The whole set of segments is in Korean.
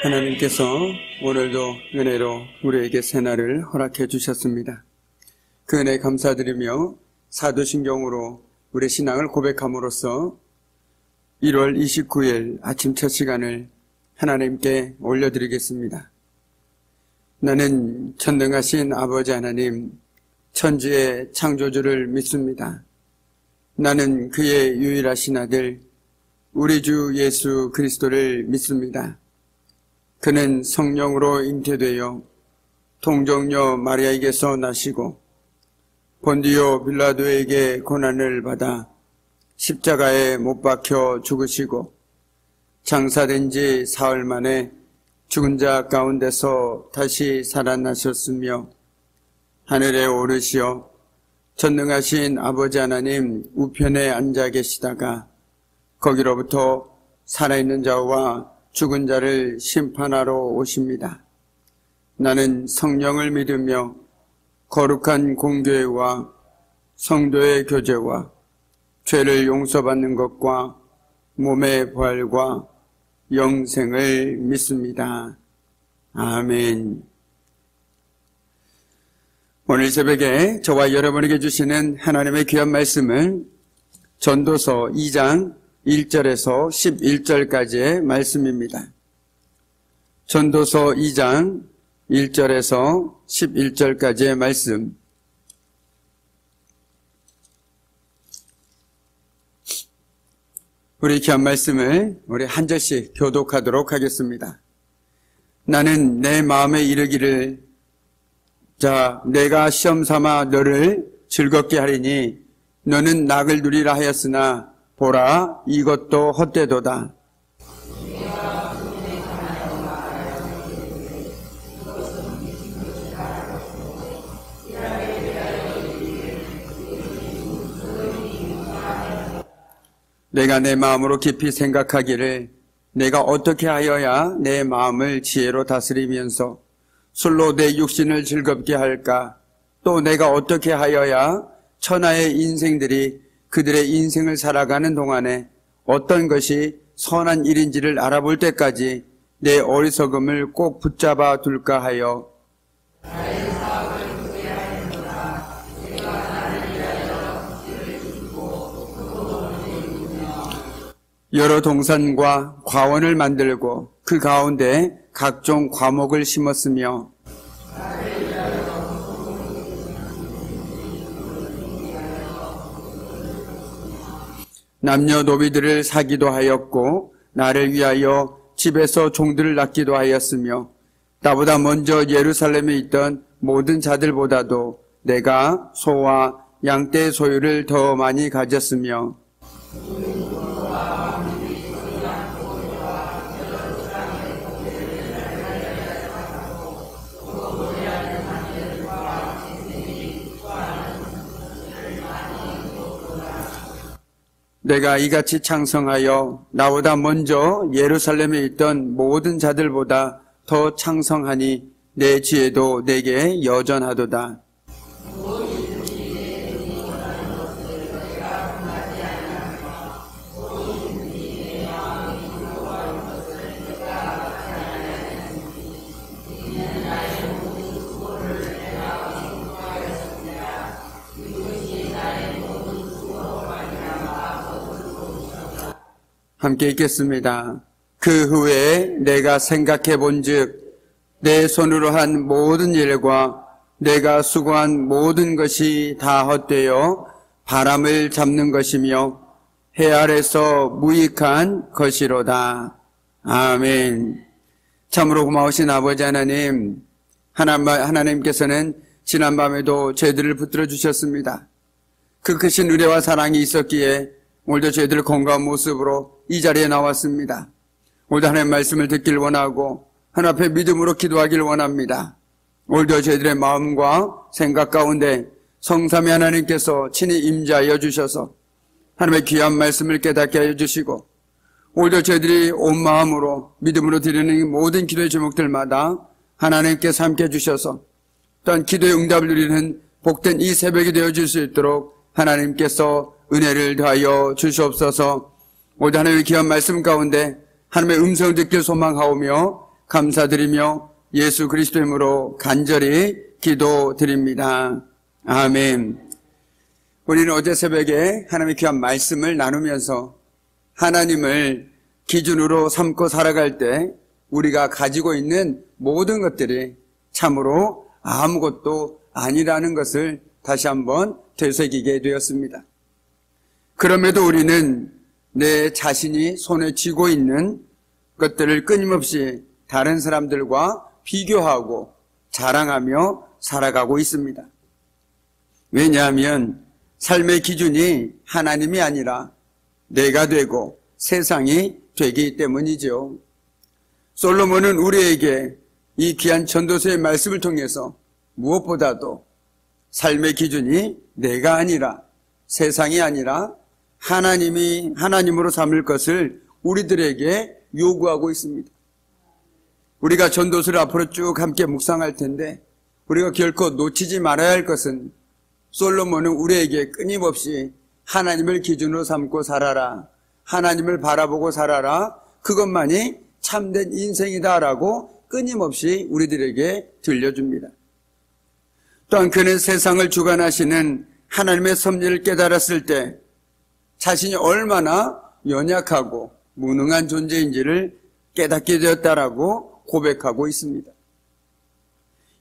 하나님께서 오늘도 은혜로 우리에게 새날을 허락해 주셨습니다. 그 은혜 감사드리며 사도신경으로 우리 신앙을 고백함으로써 1월 29일 아침 첫 시간을 하나님께 올려드리겠습니다. 나는 전능하신 아버지 하나님, 천지의 창조주를 믿습니다. 나는 그의 유일하신 아들, 우리 주 예수 그리스도를 믿습니다. 그는 성령으로 잉태되어 동정녀 마리아에게서 나시고 본디오 빌라도에게 고난을 받아 십자가에 못 박혀 죽으시고 장사된 지 사흘 만에 죽은 자 가운데서 다시 살아나셨으며 하늘에 오르시어 전능하신 아버지 하나님 우편에 앉아 계시다가 거기로부터 살아있는 자와 죽은 자를 심판하러 오십니다. 나는 성령을 믿으며 거룩한 공교회와 성도의 교제와 죄를 용서받는 것과 몸의 부활과 영생을 믿습니다. 아멘. 오늘 새벽에 저와 여러분에게 주시는 하나님의 귀한 말씀은 전도서 2장 1절에서 11절까지의 말씀입니다. 전도서 2장 1절에서 11절까지의 말씀. 우리 귀한 말씀을 우리 한 절씩 교독하도록 하겠습니다. 나는 내 마음에 이르기를 자 내가 시험삼아 너를 즐겁게 하리니 너는 낙을 누리라 하였으나 보라 이것도 헛되도다. 내가 내 마음으로 깊이 생각하기를 내가 어떻게 하여야 내 마음을 지혜로 다스리면서 술로 내 육신을 즐겁게 할까? 또 내가 어떻게 하여야 천하의 인생들이 그들의 인생을 살아가는 동안에 어떤 것이 선한 일인지를 알아볼 때까지 내 어리석음을 꼭 붙잡아 둘까 하여 여러 동산과 과원을 만들고 그 가운데 각종 과목을 심었으며 남녀노비들을 사기도 하였고 나를 위하여 집에서 종들을 낳기도 하였으며 나보다 먼저 예루살렘에 있던 모든 자들보다도 내가 소와 양떼의 소유를 더 많이 가졌으며 내가 이같이 창성하여 나보다 먼저 예루살렘에 있던 모든 자들보다 더 창성하니 내 지혜도 내게 여전하도다. 함께 읽겠습니다. 그 후에 내가 생각해 본즉 내 손으로 한 모든 일과 내가 수고한 모든 것이 다 헛되어 바람을 잡는 것이며 해 아래서 무익한 것이로다. 아멘. 참으로 고마우신 아버지 하나님, 하나님께서는 지난밤에도 저희들을 붙들어 주셨습니다. 그 크신 은혜와 사랑이 있었기에 오늘도 저희들 건강한 모습으로 이 자리에 나왔습니다. 오늘도 하나님의 말씀을 듣길 원하고 하나님 앞에 믿음으로 기도하길 원합니다. 오늘도 저희들의 마음과 생각 가운데 성삼위 하나님께서 친히 임재하여 주셔서 하나님의 귀한 말씀을 깨닫게 하여 주시고 오늘도 저희들이 온 마음으로 믿음으로 드리는 모든 기도의 제목들마다 하나님께서 함께 해주셔서 또한 기도의 응답을 누리는 복된 이 새벽이 되어줄 수 있도록 하나님께서 은혜를 더하여 주시옵소서. 오늘 하나님의 귀한 말씀 가운데 하나님의 음성을 듣길 소망하오며 감사드리며 예수 그리스도 이름으로 간절히 기도드립니다. 아멘. 우리는 어제 새벽에 하나님의 귀한 말씀을 나누면서 하나님을 기준으로 삼고 살아갈 때 우리가 가지고 있는 모든 것들이 참으로 아무것도 아니라는 것을 다시 한번 되새기게 되었습니다. 그럼에도 우리는 내 자신이 손에 쥐고 있는 것들을 끊임없이 다른 사람들과 비교하고 자랑하며 살아가고 있습니다. 왜냐하면 삶의 기준이 하나님이 아니라 내가 되고 세상이 되기 때문이죠. 솔로몬은 우리에게 이 귀한 전도서의 말씀을 통해서 무엇보다도 삶의 기준이 내가 아니라 세상이 아니라 하나님으로 삼을 것을 우리들에게 요구하고 있습니다. 우리가 전도서를 앞으로 쭉 함께 묵상할 텐데 우리가 결코 놓치지 말아야 할 것은 솔로몬은 우리에게 끊임없이 하나님을 기준으로 삼고 살아라, 하나님을 바라보고 살아라, 그것만이 참된 인생이다라고 끊임없이 우리들에게 들려줍니다. 또한 그는 세상을 주관하시는 하나님의 섭리를 깨달았을 때 자신이 얼마나 연약하고 무능한 존재인지를 깨닫게 되었다라고 고백하고 있습니다.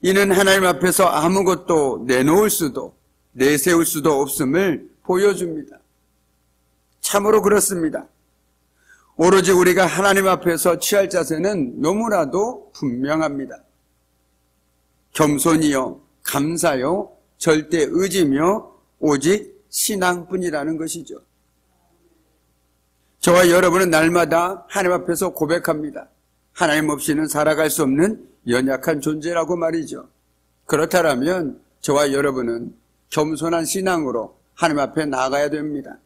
이는 하나님 앞에서 아무것도 내놓을 수도 내세울 수도 없음을 보여줍니다. 참으로 그렇습니다. 오로지 우리가 하나님 앞에서 취할 자세는 너무나도 분명합니다. 겸손이요, 감사요, 절대 의지며 오직 신앙뿐이라는 것이죠. 저와 여러분은 날마다 하나님 앞에서 고백합니다. 하나님 없이는 살아갈 수 없는 연약한 존재라고 말이죠. 그렇다면 저와 여러분은 겸손한 신앙으로 하나님 앞에 나아가야 됩니다.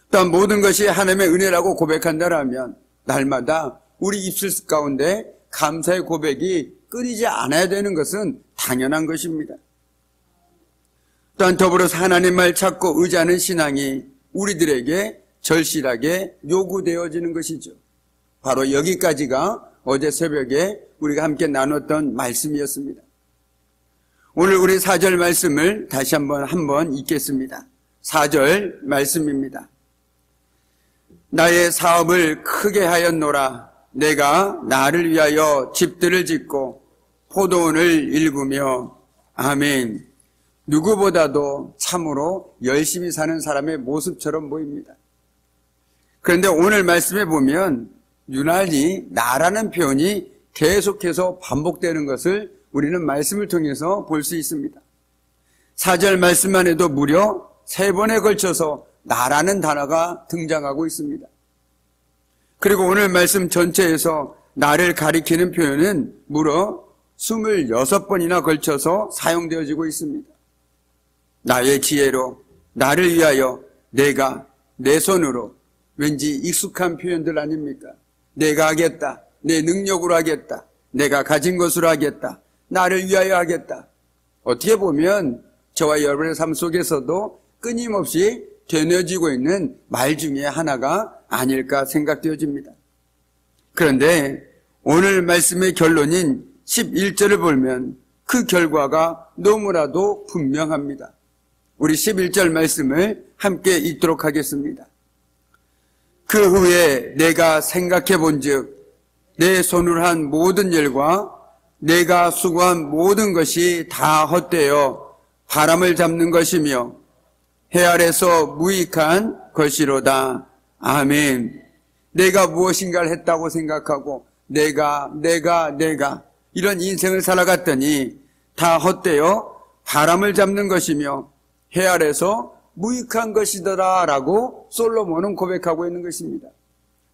또한 모든 것이 하나님의 은혜라고 고백한다면 날마다 우리 입술 가운데 감사의 고백이 끊이지 않아야 되는 것은 당연한 것입니다. 또한 더불어서 하나님 말 찾고 의지하는 신앙이 우리들에게 절실하게 요구되어지는 것이죠. 바로 여기까지가 어제 새벽에 우리가 함께 나눴던 말씀이었습니다. 오늘 우리 4절 말씀을 다시 한번 읽겠습니다. 4절 말씀입니다. 나의 사업을 크게 하였노라. 내가 나를 위하여 집들을 짓고 포도원을 일구며. 아멘. 누구보다도 참으로 열심히 사는 사람의 모습처럼 보입니다. 그런데 오늘 말씀에 보면 유난히 나라는 표현이 계속해서 반복되는 것을 우리는 말씀을 통해서 볼 수 있습니다. 4절 말씀만 해도 무려 3번에 걸쳐서 나라는 단어가 등장하고 있습니다. 그리고 오늘 말씀 전체에서 나를 가리키는 표현은 무려 26번이나 걸쳐서 사용되어지고 있습니다. 나의 지혜로, 나를 위하여, 내가, 내 손으로. 왠지 익숙한 표현들 아닙니까? 내가 하겠다, 내 능력으로 하겠다, 내가 가진 것으로 하겠다, 나를 위하여 하겠다. 어떻게 보면 저와 여러분의 삶 속에서도 끊임없이 되뇌지고 있는 말 중에 하나가 아닐까 생각되어집니다. 그런데 오늘 말씀의 결론인 11절을 보면 그 결과가 너무나도 분명합니다. 우리 11절 말씀을 함께 읽도록 하겠습니다. 그 후에 내가 생각해 본즉 내 손으로 한 모든 일과 내가 수고한 모든 것이 다 헛되어 바람을 잡는 것이며 해 아래서 무익한 것이로다. 아멘. 내가 무엇인가를 했다고 생각하고 내가 이런 인생을 살아갔더니 다 헛되어 바람을 잡는 것이며 해 아래서 무익한 것이더라 라고 솔로몬은 고백하고 있는 것입니다.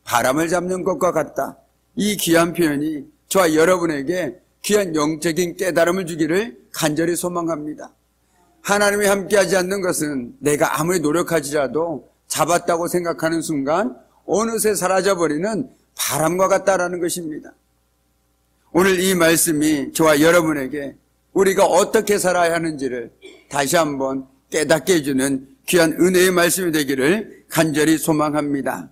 바람을 잡는 것과 같다. 이 귀한 표현이 저와 여러분에게 귀한 영적인 깨달음을 주기를 간절히 소망합니다. 하나님이 함께하지 않는 것은 내가 아무리 노력하지라도 잡았다고 생각하는 순간 어느새 사라져버리는 바람과 같다라는 것입니다. 오늘 이 말씀이 저와 여러분에게 우리가 어떻게 살아야 하는지를 다시 한번 깨닫게 해주는 귀한 은혜의 말씀이 되기를 간절히 소망합니다.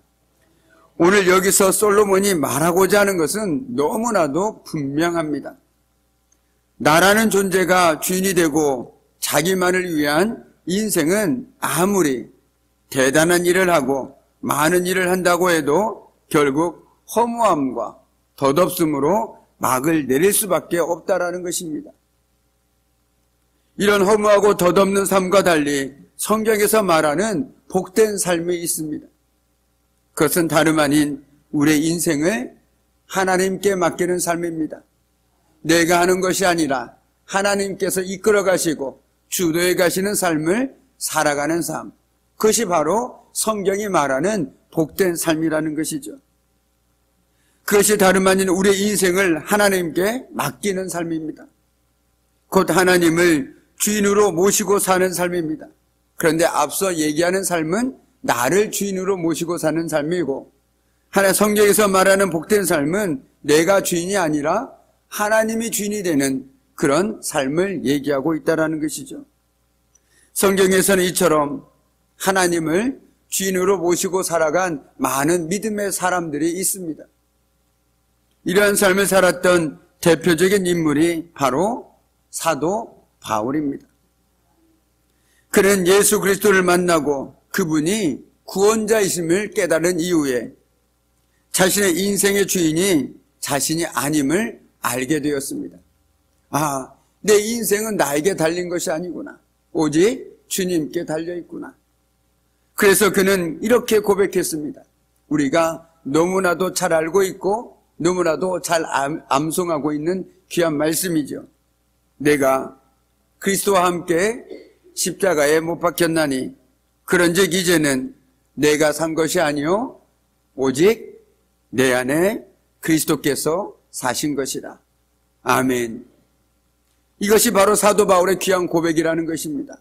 오늘 여기서 솔로몬이 말하고자 하는 것은 너무나도 분명합니다. 나라는 존재가 주인이 되고 자기만을 위한 인생은 아무리 대단한 일을 하고 많은 일을 한다고 해도 결국 허무함과 덧없음으로 막을 내릴 수밖에 없다라는 것입니다. 이런 허무하고 덧없는 삶과 달리 성경에서 말하는 복된 삶이 있습니다. 그것은 다름 아닌 우리의 인생을 하나님께 맡기는 삶입니다. 내가 하는 것이 아니라 하나님께서 이끌어 가시고 주도해 가시는 삶을 살아가는 삶. 그것이 바로 성경이 말하는 복된 삶이라는 것이죠. 그것이 다름 아닌 우리의 인생을 하나님께 맡기는 삶입니다. 곧 하나님을 주인으로 모시고 사는 삶입니다. 그런데 앞서 얘기하는 삶은 나를 주인으로 모시고 사는 삶이고, 성경에서 말하는 복된 삶은 내가 주인이 아니라 하나님이 주인이 되는 그런 삶을 얘기하고 있다는 것이죠. 성경에서는 이처럼 하나님을 주인으로 모시고 살아간 많은 믿음의 사람들이 있습니다. 이러한 삶을 살았던 대표적인 인물이 바로 사도 바울입니다. 그는 예수 그리스도를 만나고 그분이 구원자이심을 깨달은 이후에 자신의 인생의 주인이 자신이 아님을 알게 되었습니다. 아, 내 인생은 나에게 달린 것이 아니구나. 오직 주님께 달려있구나. 그래서 그는 이렇게 고백했습니다. 우리가 너무나도 잘 알고 있고 너무나도 잘 암송하고 있는 귀한 말씀이죠. 내가 그리스도와 함께 십자가에 못 박혔나니 그런즉 이제는 내가 산 것이 아니요 오직 내 안에 그리스도께서 사신 것이라. 아멘. 이것이 바로 사도 바울의 귀한 고백이라는 것입니다.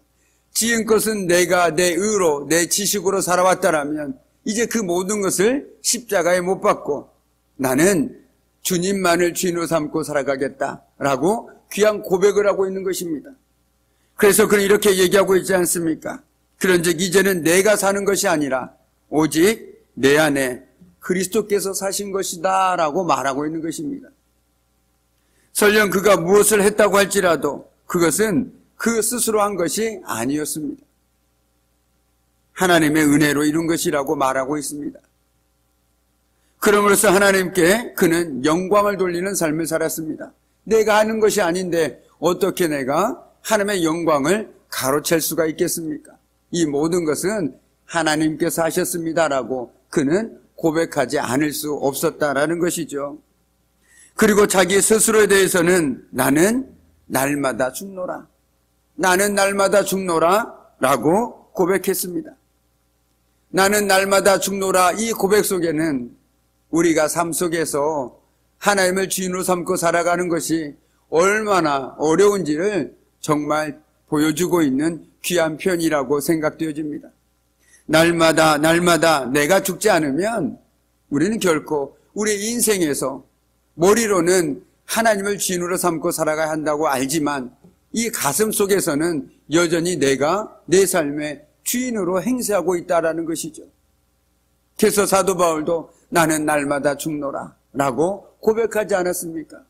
지금껏은 내가 내 의로 내 지식으로 살아왔다라면 이제 그 모든 것을 십자가에 못 박고 나는 주님만을 주인으로 삼고 살아가겠다라고 귀한 고백을 하고 있는 것입니다. 그래서 그는 이렇게 얘기하고 있지 않습니까? 그런즉 이제는 내가 사는 것이 아니라 오직 내 안에 그리스도께서 사신 것이다 라고 말하고 있는 것입니다. 설령 그가 무엇을 했다고 할지라도 그것은 그 스스로 한 것이 아니었습니다. 하나님의 은혜로 이룬 것이라고 말하고 있습니다. 그러므로서 하나님께 그는 영광을 돌리는 삶을 살았습니다. 내가 하는 것이 아닌데 어떻게 내가 하나님의 영광을 가로챌 수가 있겠습니까? 이 모든 것은 하나님께서 하셨습니다라고 그는 고백하지 않을 수 없었다라는 것이죠. 그리고 자기 스스로에 대해서는 나는 날마다 죽노라. 나는 날마다 죽노라 라고 고백했습니다. 나는 날마다 죽노라 이 고백 속에는 우리가 삶 속에서 하나님을 주인으로 삼고 살아가는 것이 얼마나 어려운지를 정말 보여주고 있는 귀한 편이라고 생각되어집니다. 날마다 내가 죽지 않으면 우리는 결코 우리 인생에서 머리로는 하나님을 주인으로 삼고 살아가야 한다고 알지만 이 가슴 속에서는 여전히 내가 내 삶의 주인으로 행세하고 있다는 것이죠. 그래서 사도 바울도 나는 날마다 죽노라 라고 고백하지 않았습니까?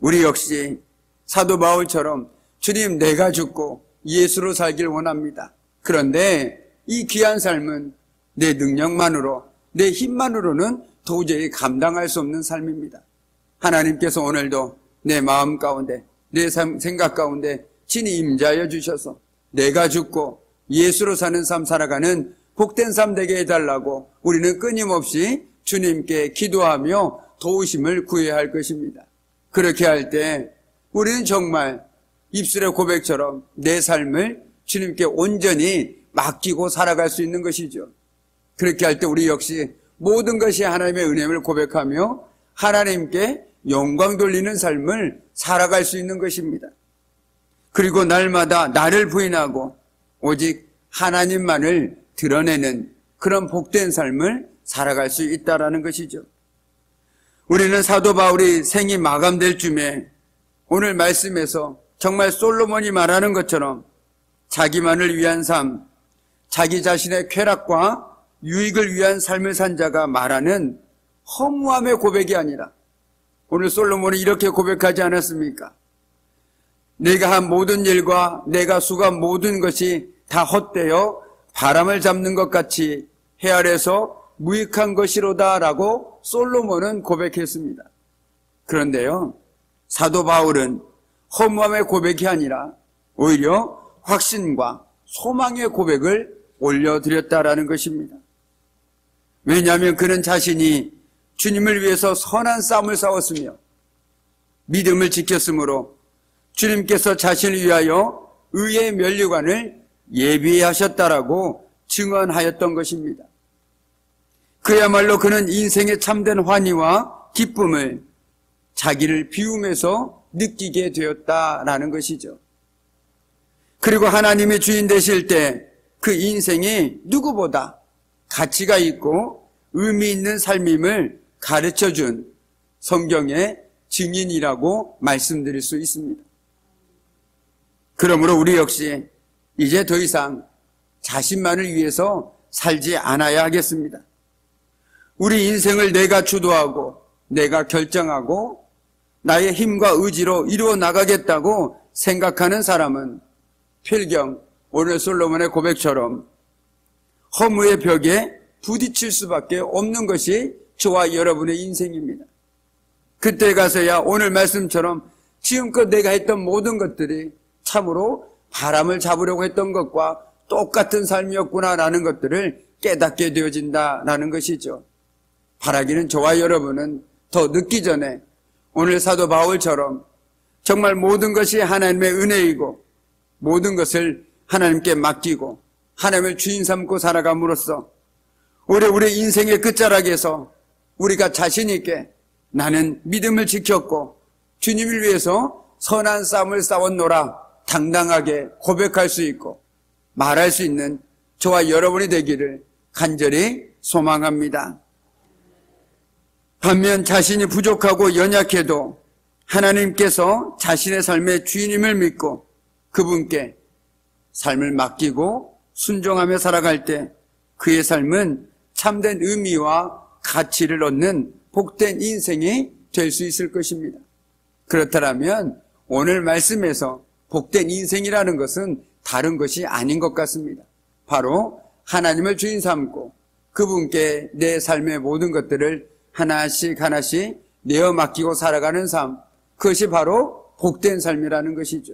우리 역시 사도 바울처럼 주님 내가 죽고 예수로 살길 원합니다. 그런데 이 귀한 삶은 내 능력만으로 내 힘만으로는 도저히 감당할 수 없는 삶입니다. 하나님께서 오늘도 내 마음 가운데 내 생각 가운데 친히 임재하여 주셔서 내가 죽고 예수로 사는 삶 살아가는 복된 삶 되게 해달라고 우리는 끊임없이 주님께 기도하며 도우심을 구해야 할 것입니다. 그렇게 할 때 우리는 정말 입술의 고백처럼 내 삶을 주님께 온전히 맡기고 살아갈 수 있는 것이죠. 그렇게 할 때 우리 역시 모든 것이 하나님의 은혜를 고백하며 하나님께 영광 돌리는 삶을 살아갈 수 있는 것입니다. 그리고 날마다 나를 부인하고 오직 하나님만을 드러내는 그런 복된 삶을 살아갈 수 있다는 것이죠. 우리는 사도 바울이 생이 마감될 쯤에 오늘 말씀에서 정말 솔로몬이 말하는 것처럼 자기만을 위한 삶, 자기 자신의 쾌락과 유익을 위한 삶을 산 자가 말하는 허무함의 고백이 아니라, 오늘 솔로몬은 이렇게 고백하지 않았습니까? 내가 한 모든 일과 내가 수고한 모든 것이 다 헛되어 바람을 잡는 것 같이 헤아려서 무익한 것이로다 라고 솔로몬은 고백했습니다. 그런데요, 사도 바울은 허무함의 고백이 아니라 오히려 확신과 소망의 고백을 올려드렸다라는 것입니다. 왜냐하면 그는 자신이 주님을 위해서 선한 싸움을 싸웠으며 믿음을 지켰으므로 주님께서 자신을 위하여 의의 면류관을 예비하셨다라고 증언하였던 것입니다. 그야말로 그는 인생의 참된 환희와 기쁨을 자기를 비움에서 느끼게 되었다라는 것이죠. 그리고 하나님의 주인 되실 때 그 인생이 누구보다 가치가 있고 의미 있는 삶임을 가르쳐준 성경의 증인이라고 말씀드릴 수 있습니다. 그러므로 우리 역시 이제 더 이상 자신만을 위해서 살지 않아야 하겠습니다. 우리 인생을 내가 주도하고 내가 결정하고 나의 힘과 의지로 이루어 나가겠다고 생각하는 사람은 필경 오늘 솔로몬의 고백처럼 허무의 벽에 부딪힐 수밖에 없는 것이 저와 여러분의 인생입니다. 그때 가서야 오늘 말씀처럼 지금껏 내가 했던 모든 것들이 참으로 바람을 잡으려고 했던 것과 똑같은 삶이었구나라는 것들을 깨닫게 되어진다라는 것이죠. 바라기는 저와 여러분은 더 늦기 전에 오늘 사도 바울처럼 정말 모든 것이 하나님의 은혜이고 모든 것을 하나님께 맡기고 하나님을 주인 삼고 살아감으로써 올해 우리 인생의 끝자락에서 우리가 자신 있게 나는 믿음을 지켰고 주님을 위해서 선한 싸움을 싸웠노라 당당하게 고백할 수 있고 말할 수 있는 저와 여러분이 되기를 간절히 소망합니다. 반면 자신이 부족하고 연약해도 하나님께서 자신의 삶의 주인임을 믿고 그분께 삶을 맡기고 순종하며 살아갈 때 그의 삶은 참된 의미와 가치를 얻는 복된 인생이 될 수 있을 것입니다. 그렇다면 오늘 말씀에서 복된 인생이라는 것은 다른 것이 아닌 것 같습니다. 바로 하나님을 주인 삼고 그분께 내 삶의 모든 것들을 하나씩 하나씩 내어 맡기고 살아가는 삶, 그것이 바로 복된 삶이라는 것이죠.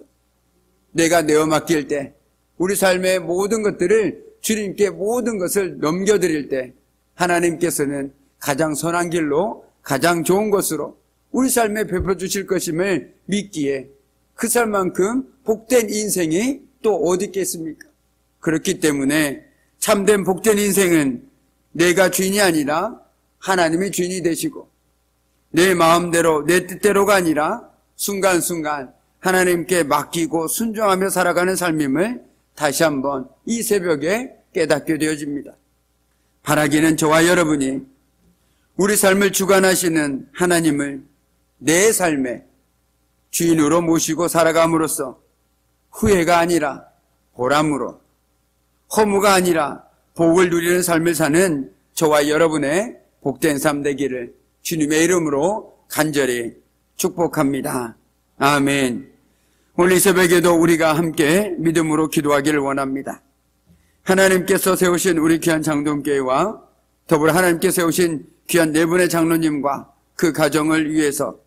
내가 내어 맡길 때 우리 삶의 모든 것들을 주님께 모든 것을 넘겨드릴 때 하나님께서는 가장 선한 길로 가장 좋은 것으로 우리 삶에 베풀어 주실 것임을 믿기에 그 삶만큼 복된 인생이 또 어디 있겠습니까? 그렇기 때문에 참된 복된 인생은 내가 주인이 아니라 하나님이 주인이 되시고 내 마음대로 내 뜻대로가 아니라 순간순간 하나님께 맡기고 순종하며 살아가는 삶임을 다시 한번 이 새벽에 깨닫게 되어집니다. 바라기는 저와 여러분이 우리 삶을 주관하시는 하나님을 내 삶의 주인으로 모시고 살아감으로써 후회가 아니라 보람으로, 허무가 아니라 복을 누리는 삶을 사는 저와 여러분의 복된 삶 되기를 주님의 이름으로 간절히 축복합니다. 아멘. 오늘 이 새벽에도 우리가 함께 믿음으로 기도하기를 원합니다. 하나님께서 세우신 우리 귀한 장동교회와 더불어 하나님께 세우신 귀한 네 분의 장로님과 그 가정을 위해서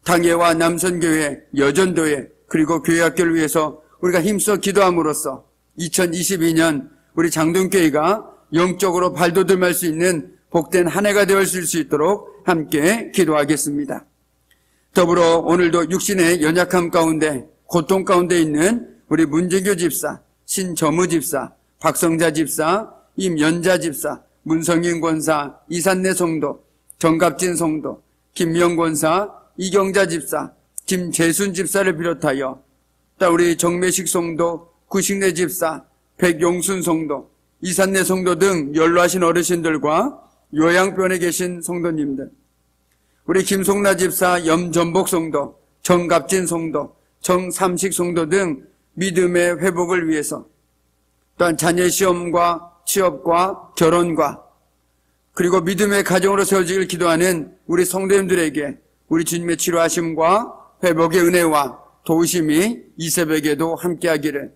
당예와 남선교회, 여전도회 그리고 교회학교를 위해서 우리가 힘써 기도함으로써 2022년 우리 장동교회가 영적으로 발돋움할 수 있는 복된 한 해가 되어질 수 있도록 함께 기도하겠습니다. 더불어 오늘도 육신의 연약함 가운데 고통 가운데 있는 우리 문재규 집사, 신점우 집사, 박성자 집사, 임연자 집사, 문성인 권사, 이산내 성도, 정갑진 성도, 김명 권사, 이경자 집사, 김재순 집사를 비롯하여 또 우리 정매식 성도, 구식내 집사, 백용순 성도, 이산내 성도 등 연로하신 어르신들과 요양병원에 계신 성도님들, 우리 김송나 집사, 염전복 성도, 정갑진 성도, 정삼식 성도 등 믿음의 회복을 위해서 또한 자녀 시험과 취업과 결혼과 그리고 믿음의 가정으로 세워지길 기도하는 우리 성도님들에게 우리 주님의 치료하심과 회복의 은혜와 도우심이 이 새벽에도 함께하기를,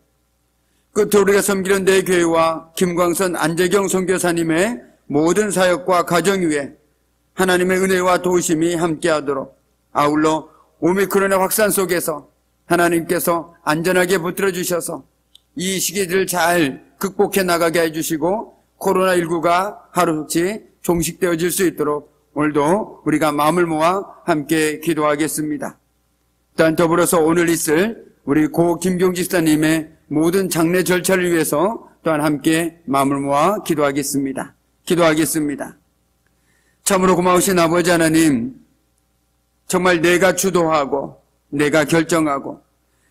끝으로 우리가 섬기는 내 교회와 김광선 안재경 선교사님의 모든 사역과 가정 위에 하나님의 은혜와 도우심이 함께하도록, 아울러 오미크론의 확산 속에서 하나님께서 안전하게 붙들어 주셔서 이 시기들을 잘 극복해 나가게 해주시고 코로나19가 하루치 종식되어질 수 있도록 오늘도 우리가 마음을 모아 함께 기도하겠습니다. 또한 더불어서 오늘 있을 우리 고 김경지 집사님의 모든 장례 절차를 위해서 또한 함께 마음을 모아 기도하겠습니다. 참으로 고마우신 아버지 하나님, 정말 내가 주도하고 내가 결정하고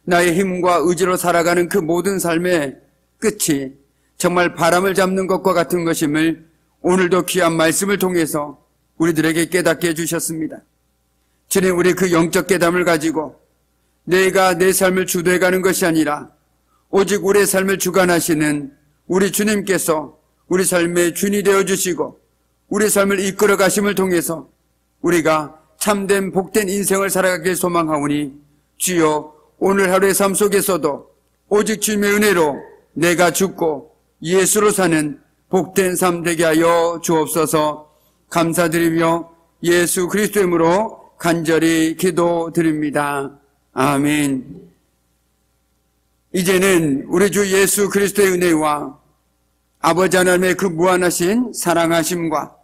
나의 힘과 의지로 살아가는 그 모든 삶의 끝이 정말 바람을 잡는 것과 같은 것임을 오늘도 귀한 말씀을 통해서 우리들에게 깨닫게 해주셨습니다. 주님, 우리 그 영적 깨달음을 가지고 내가 내 삶을 주도해가는 것이 아니라 오직 우리의 삶을 주관하시는 우리 주님께서 우리 삶의 주인이 되어주시고 우리 삶을 이끌어 가심을 통해서 우리가 참된 복된 인생을 살아가길 소망하오니, 주여 오늘 하루의 삶 속에서도 오직 주님의 은혜로 내가 죽고 예수로 사는 복된 삶 되게 하여 주옵소서. 감사드리며 예수 그리스도의 이름으로 간절히 기도드립니다. 아멘. 이제는 우리 주 예수 그리스도의 은혜와 아버지 하나님의 그 무한하신 사랑하심과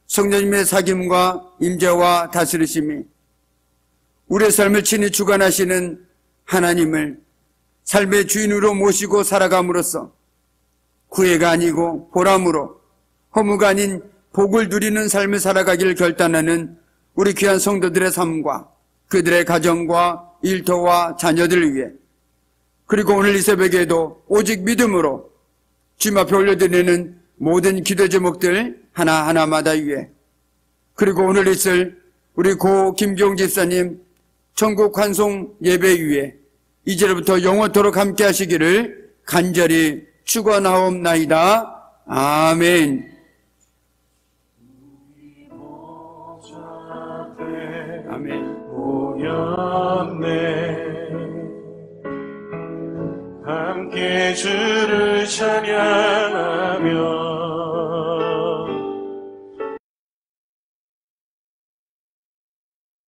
성령님의 사귐과 임재와 다스리심이 우리의 삶을 친히 주관하시는 하나님을 삶의 주인으로 모시고 살아감으로써 구애가 아니고 보람으로, 허무가 아닌 복을 누리는 삶을 살아가기를 결단하는 우리 귀한 성도들의 삶과 그들의 가정과 일터와 자녀들을 위해, 그리고 오늘 이 새벽에도 오직 믿음으로 주님 앞에 올려드리는 모든 기도 제목들 하나하나마다 위해, 그리고 오늘 있을 우리 고 김경 집사님 천국 환송 예배 위에 이제부터 영원토록 함께 하시기를 간절히 축원하옵나이다. 아멘. 아멘. 모였네 함께 주를